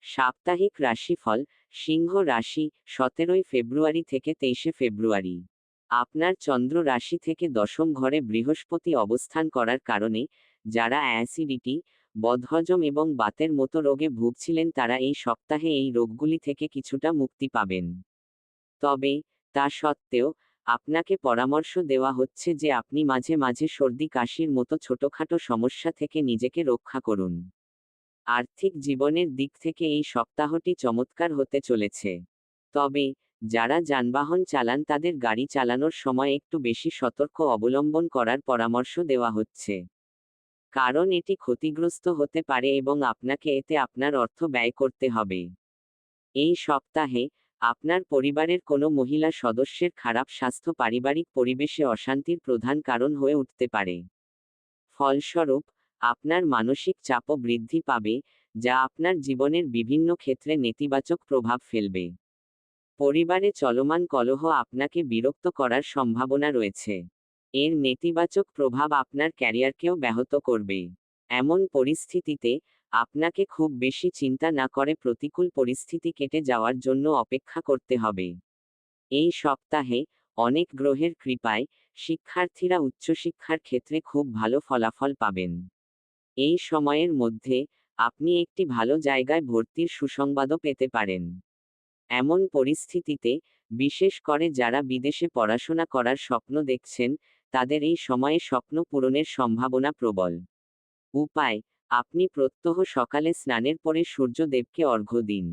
সাপ্তাহিক রাশিফল। সিংহ রাশি, 17 ফেব্রুয়ারি থেকে 23 ফেব্রুয়ারি। আপনার চন্দ্র রাশি থেকে দশম ঘরে বৃহস্পতি অবস্থান করার কারণে যারা অ্যাসিডিটি, বদহজম এবং বাতের মতো রোগে ভুগছিলেন তারা এই সপ্তাহে এই রোগগুলি থেকে কিছুটা মুক্তি পাবেন। তবে তা সত্ত্বেও আপনাকে পরামর্শ দেওয়া হচ্ছে যে আপনি মাঝে মাঝে সর্দি কাশির মতো ছোটখাটো সমস্যা থেকে নিজেকে রক্ষা করুন। আর্থিক জীবনের দিক থেকে এই সপ্তাহটি চমৎকার হতে চলেছে। তবে যারা যানবাহন চালান তাদের গাড়ি চালানোর সময় একটু বেশি সতর্ক অবলম্বন করার পরামর্শ দেওয়া হচ্ছে। কারণ এটি ক্ষতিগ্রস্ত হতে পারে এবং আপনাকে এতে আপনার অর্থ ব্যয় করতে হবে। এই সপ্তাহে আপনার পরিবারের কোনো মহিলা সদস্যের খারাপ স্বাস্থ্য পারিবারিক পরিবেশে অশান্তির প্রধান কারণ হয়ে উঠতে পারে। ফলস্বরূপ আপনার মানসিক চাপও বৃদ্ধি পাবে, যা আপনার জীবনের বিভিন্ন ক্ষেত্রে নেতিবাচক প্রভাব ফেলবে। পরিবারে চলমান কলহ আপনাকে বিরক্ত করার সম্ভাবনা রয়েছে। এর নেতিবাচক প্রভাব আপনার ক্যারিয়ারকেও ব্যাহত করবে। এমন পরিস্থিতিতে আপনাকে খুব বেশি চিন্তা না করে প্রতিকূল পরিস্থিতি কেটে যাওয়ার জন্য অপেক্ষা করতে হবে। এই সপ্তাহে অনেক গ্রহের কৃপায় শিক্ষার্থীরা উচ্চশিক্ষার ক্ষেত্রে খুব ভালো ফলাফল পাবেন। এই সময়ের মধ্যে আপনি একটি ভালো জায়গায় ভর্তির সুসংবাদও পেতে পারেন। এমন পরিস্থিতিতে, বিশেষ করে যারা বিদেশে পড়াশোনা করার স্বপ্ন দেখছেন, তাদের এই সময়ে স্বপ্ন পূরণের সম্ভাবনা প্রবল। উপায়: আপনি প্রত্যহ সকালে স্নানের পরে সূর্যদেবকে অর্ঘ্য দিন।